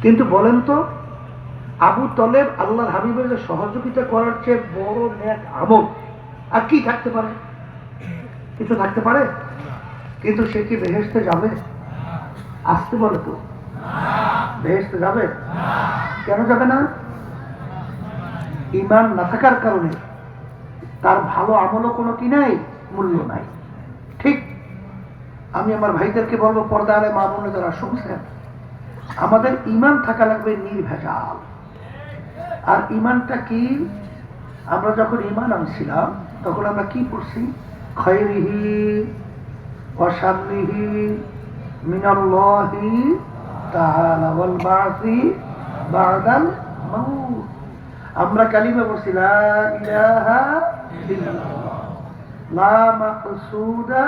কিন্তু বলেন তো, আবু তলেব আল্লাহর হাবিবের সহযোগিতা করার চেয়ে বড় নেক আমল আর কি থাকতে পারে? কিছু থাকতে পারে? কিন্তু সে কি বেহেশতে যাবে? আসতে বলে তো, বেহেশতে যাবে? কেন যাবে না? ঈমান না থাকার কারণে তার ভালো আমলও কোনো কি নাই, মূল্য নাই। ঠিক আমি আমার ভাইদেরকে বলবো, পর্দা আলে মা বোনে যারা শুনছেন, আমাদের ঈমান থাকা লাগবে নির্ভেজাল। আর ঈমানটা কি? আমরা যখন ঈমান আনছিলাম তখন আমরা কি পড়ছি? খায়রিহি ওয়া শাররিহি মিনাল্লাহি তাআলা ওয়াল বা'সি বা'দাল মাউত। আমরা কালিমা পড়ছি লা ইলাহা ইল্লাল্লাহ, লা মাকসুদা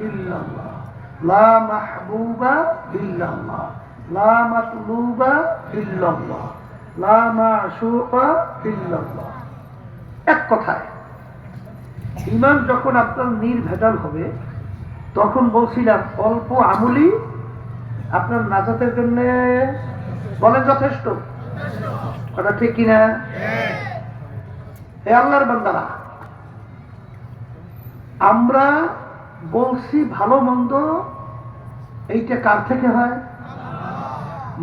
ইল্লাল্লাহ, লা মাহবুবা ইল্লাল্লাহ, লা মাতলুবা ইল্লাল্লাহ, লা মা'শুকা ইল্লাল্লাহ। এক কথায় ঈমান যখন আপনার নির্ভেজাল হবে, তখন বলছিলাম অল্প আমলি আপনার নাজাতের জন্য বলেন যথেষ্ট। কথা ঠিক কিনা? হে আল্লাহর বান্দারা, আমরা বলছি ভালো মন্দ এইটা কার থেকে হয়?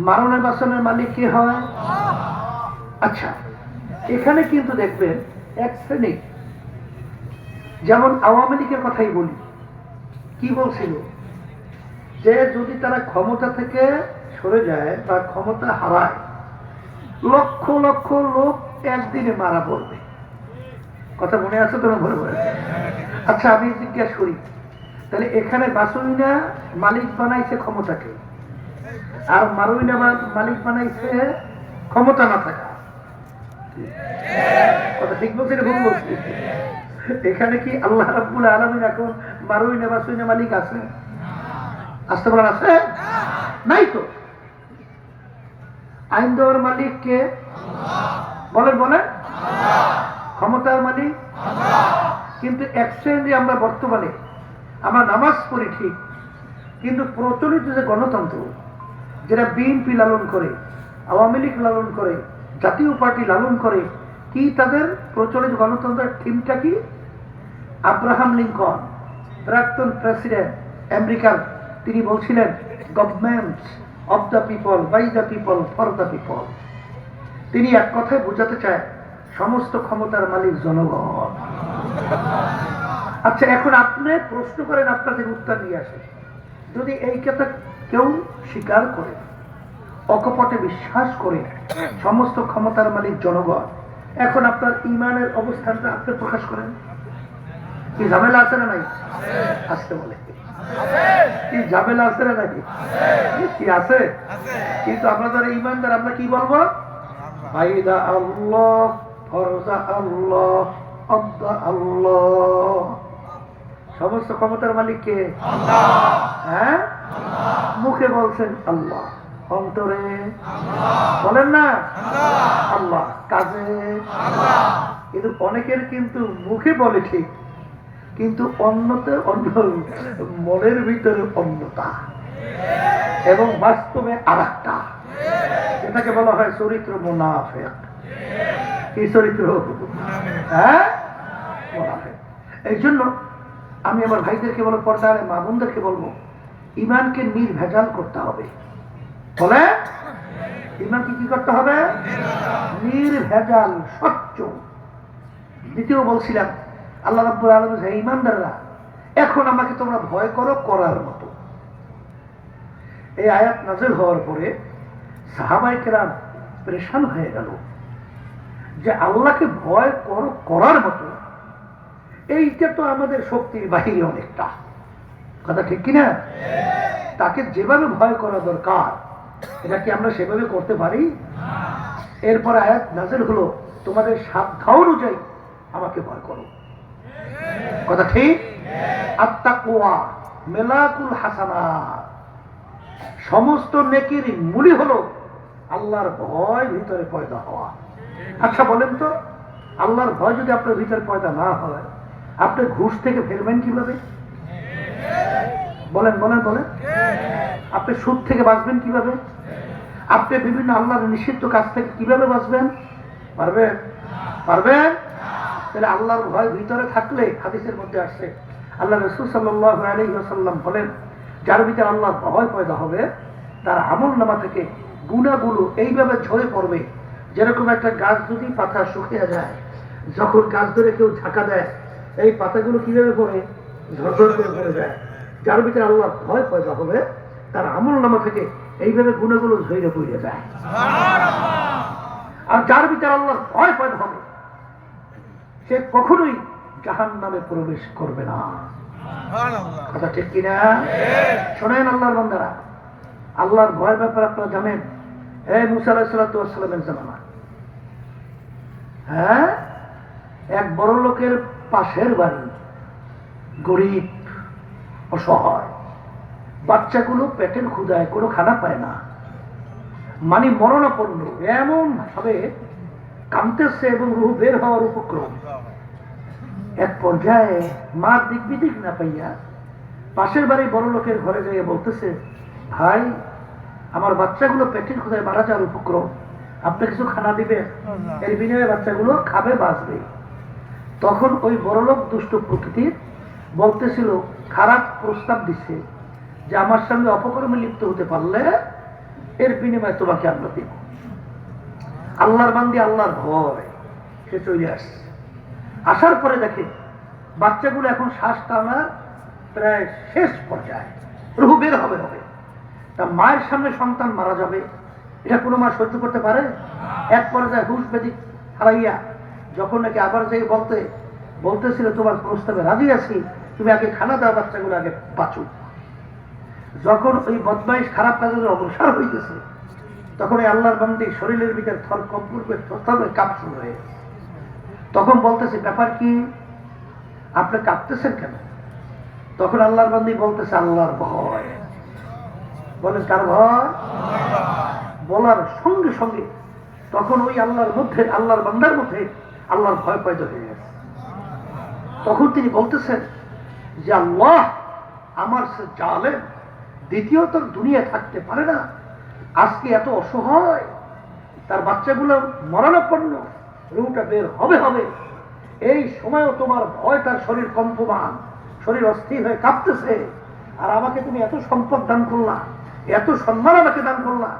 মারণের বাসনের মালিক কে হয়? আচ্ছা, এখানে কিন্তু দেখবেন এক শ্রেণী, যেমন আওয়ামী লীগের কথাই বলি, কি বলছিল যে যদি তারা ক্ষমতা থেকে সরে যায় বা ক্ষমতা হারায়, লক্ষ লক্ষ লোক একদিনে মারা পড়বে। কথা মনে আছে তো? মনে পড়ে? আচ্ছা, আমি জিজ্ঞাসা করি, তাহলে এখানে বাসুইনা মালিক বানাইছে ক্ষমতাকে, আর মারুইনা মালিক বানাইছে ক্ষমতা না থাকা। কথা ঠিক বলছি না ভুল বলছি? এখানে কি আল্লাহ রাব্বুল আলামিন এখন মারুইনা বাসুইনা মালিক আছে? আসতে বলেন, আছে? নাই তো। আইন দেওয়ার মালিক কে? বলেন বলেন। ক্ষমতার মালিক। কিন্তু এক শ্রেণী আমরা বর্তমানে আমরা নামাজ পড়ি ঠিক, কিন্তু প্রচলিত যে গণতন্ত্র, যেটা বিএনপি লালন করে, আওয়ামী লীগ লালন করে, জাতীয় পার্টি লালন করে, কি তাদের প্রচলিত গণতন্ত্রের থিমটা কি? আব্রাহাম লিঙ্কন, প্রাক্তন প্রেসিডেন্ট আমেরিকার, তিনি বলছিলেন government of the people, by the people, for the people. তিনি এক কথায় বোঝাতে চায় সমস্ত ক্ষমতার মালিক জনগণ। আচ্ছা, এখন আপনি প্রশ্ন করেন, আপনাদের উত্তর নিয়ে আসেন। যদি এই কথা কেউ স্বীকার করে, অকপটে বিশ্বাস করে সমস্ত ক্ষমতার মালিক জনগণ, এখন আপনার ঈমানের অবস্থানটা আপনি প্রকাশ করেন। কি ঝামেলা আছে না নাই? আসতে বলে কি ঝামেলা আছে না নাকি? কি আছে? কিন্তু আমরা যারা ঈমানদার, আমরা কি বলবো? ফাইদা আল্লাহ, ফরজা আল্লাহ, আব্দা আল্লাহ। সমস্ত ক্ষমতার মালিক কে? হ্যাঁ, মুখে বলছেন আল্লাহ, অন্তরে বলেন না আল্লাহ, কাজে। কিন্তু অনেকের কিন্তু মুখে বলে ঠিক, কিন্তু অন্যতে অন্য, মনের ভিতরে অন্যতা এবং বাস্তবে আর একটা। এটাকে বলা হয় চরিত্র মুনাফিক। কি চরিত্র? হ্যাঁ, মুনাফিক। এই জন্য আমি আমার ভাইদেরকে বলবো, পর্দা আলে মা বোনদেরকে বলবো, ঈমানকে নির্ভেজাল করতে হবে। বলে ঈমানকে কি করতে হবে? নির্ভেজাল, স্বচ্ছ। দ্বিতীয় বলছিলাম, আল্লাহ রাব্বুল আলামিন, হে ঈমানদাররা, এখন আমাকে তোমরা ভয় করো করার মতো। এই আয়াত নাযিল হওয়ার পরে সাহাবায়ে কেরাম পরেশান হয়ে গেল যে আল্লাহকে ভয় করো করার মতো, এইটা তো আমাদের শক্তির বাহিরে অনেকটা। কথা ঠিক কিনা? তাকে যেভাবে ভয় করা দরকার, এটা কি আমরা সেভাবে করতে পারি? এরপর আয়াত নাযিল হলো, তোমাদের সাধ্য অনুযায়ী আমাকে ভয় করো। কথা ঠিক? আত্তাকওয়া মেলাকুল হাসানাত, সমস্ত নেকির মূলই হলো আল্লাহর ভয় ভিতরে পয়দা হওয়া। আচ্ছা বলেন তো, আল্লাহর ভয় যদি আপনার ভিতরে পয়দা না হয়, আপনি ঘুষ থেকে ফেরবেন কিভাবে? বলেন বলেন বলেন। আপনি সুদ থেকে বাঁচবেন কিভাবে? আপনি বিভিন্ন আল্লাহর নিষিদ্ধ কাজ থেকে কিভাবে বাঁচবেন? পারবেন? পারবেন? তাহলে আল্লাহর ভয় ভিতরে থাকলে হাদিসের মধ্যে আসছে, আল্লাহ রাসূল সাল্লাল্লাহু আলাইহি ওয়াসাল্লাম বলেন, যার ভিতরে আল্লাহর ভয় পয়দা হবে তার আমলনামা থেকে গুনাহগুলো এইভাবে ঝরে পড়বে, যেরকম একটা গাছ যদি পাতা শুকিয়ে যায়, যখন গাছ ধরে কেউ ঝাঁকা দেয় এই পাতাগুলো কিভাবে পড়ে? ঝরঝর করে পড়ে যায়। যার ভিতরে আল্লাহর ভয় পয়দা হবে তার আমলনামা থেকে এইভাবে গুনাহগুলো ঝরে পড়ে যায়। আর যার ভিতরে আল্লাহর ভয় পয়দা হবে সে কখনোই জাহান্নামে প্রবেশ করবে না। কথা ঠিক কিনা? শোনেন আল্লাহর বান্দারা, আল্লাহর ভয়ের ব্যাপারে আপনারা জানেন, এই মুসা আলাইহিস সালাতু ওয়াস সালামের জামানা, হ্যাঁ, এক বড় লোকের পাশের বাড়ি, গরিব অসহায়, বাচ্চাগুলো পেটের ক্ষুধায় কোনো খানা পায় না, মানে মরণাপন্ন, এমন ভাবে কাঁদতেছে এবং রূহ বের হওয়ার উপক্রম। এক পর্যায়ে মা দিক বিদিক না পাইয়া পাশের বাড়ি বড় লোকের ঘরে যাইয়া বলতেছে, ভাই, আমার বাচ্চাগুলো পেটের ক্ষুধায় মারা যাওয়ার উপক্রম, আপনি কিছু খানা দিবেন, এর বিনিময়ে বাচ্চাগুলো খাবে, বাঁচবে। তখন ওই বড় লোক দুষ্ট প্রকৃতির বলতেছিল, খারাপ প্রস্তাব দিচ্ছে যে আমার সঙ্গে অপকর্মে লিপ্ত হতে পারলে এর বিনিময়ে তোমাকে আমরা দিব। আল্লাহর বান্দি আল্লাহর ভয়, সে চলে আসছে। আসার পরে দেখে বাচ্চাগুলো এখন শ্বাস টানার প্রায় শেষ পর্যায়ে, রূহ বের হবে হবে। তা মায়ের সামনে সন্তান মারা যাবে, এটা কোনো মা সহ্য করতে পারে? এক পর্যায়ে হুঁশ বেদিক হারাইয়া যখন নাকি আবার যাই বলতেছিল, তোমার প্রস্তাবে রাজি আছি, তুমি আগে খানা দাও, বাচ্চাগুলো আগে বাঁচুক। যখন ওই বদমাইশ খারাপ কাজের অগ্রসর হইতেছে, তখন এই আল্লাহর বান্দি শরীরের ভিতরে থর কম্পূর্বে কাঁপ শুরু হয়ে গেছে। তখন বলতেছে, ব্যাপার কি, আপনি কাঁপতেছেন কেন? তখন আল্লাহর বান্দি বলতেছে, আল্লাহর ভয়। বলেন কার ভয়? বলার সঙ্গে সঙ্গে তখন ওই আল্লাহর মধ্যে, আল্লাহর বান্দার মধ্যে আল্লাহর ভয় পয়দা হয়ে গেছে। তখন তিনি বলতেছেন যে, আল্লাহ আমার সে জালেম দ্বিতীয়ত দুনিয়া থাকতে পারে না, আজকে এত অসহায়, তার বাচ্চাগুলো মরণাপন্ন, রূহটা বের হবে হবে, এই সময়ও তোমার ভয়, তার শরীর কম্পমান, শরীর অস্থির হয়ে কাঁপতেছে, আর আমাকে তুমি এত সম্পদ দান করলা, এত সম্মান আমাকে দান করলা,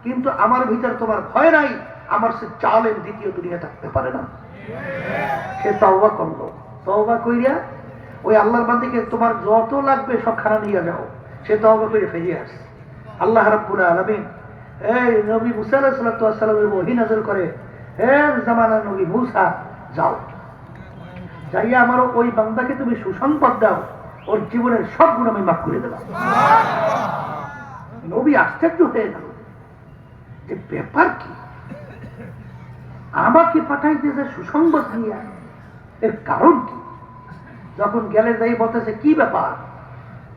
কিন্তু আমার ভিতরে তোমার ভয় নাই, আমার সে জালেম দ্বিতীয় দুনিয়া থাকতে পারে না। সে তওবা করলো, তওবা কইরা ওই আল্লাহর বান্দিকে, তোমার যত লাগবে সব খানা নিয়ে যাও, সে তওবা করে ফিরে আসে। আল্লাহ রাব্বুল আলামিন এই নবী মুসা আলাইহিস সালাতু ওয়াস সালামের ওহী নাযিল করে, হে জামানার নবী মুসা, যাও, যাইয়া আমার ওই বান্দাকে তুমি সুসংবাদ দাও, ওর জীবনের সব গুণ আমি মাফ করে দিলাম। নবী আশ্চর্য হয়ে গেল যে ব্যাপার কি, আমাকে পাঠাইতে যে সুসংবাদ দিয়া, এর কারণ কি? যখন গেলে যাই বলতেছে, কি ব্যাপার,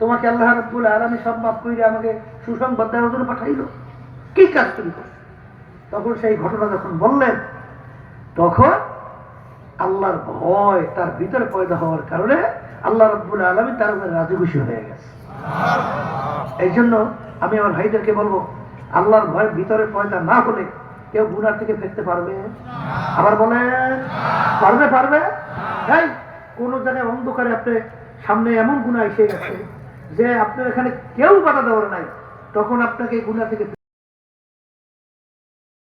তোমাকে আল্লাহ রাব্বুল আলামিন সব মাফ করে আমাকে সুসংবাদ দেওয়ার জন্য পাঠাইলো, কি কাজ তুমি করছো? তখন সেই ঘটনা যখন বললেন, তখন আল্লাহর ভয় তার ভিতরে পয়দা হওয়ার কারণে আল্লাহ রাব্বুল আলামিন তার উপরে রাজি খুশি হয়ে গেছে। এই জন্য আমি আমার ভাইদেরকে বলবো, আল্লাহর ভয় ভিতরে পয়দা না হলে কেউ গুনাহ থেকে ফিরতে পারবে? আবার বলেন, পারবে? পারবে? তাই কোন জায়গায় অন্ধকারে আপনি সামনে এমন গুনাহ এসে গেছে যে আপনার এখানে কেউ বাধা দেওয়ার নাই, তখন আপনাকে গুনাহ থেকে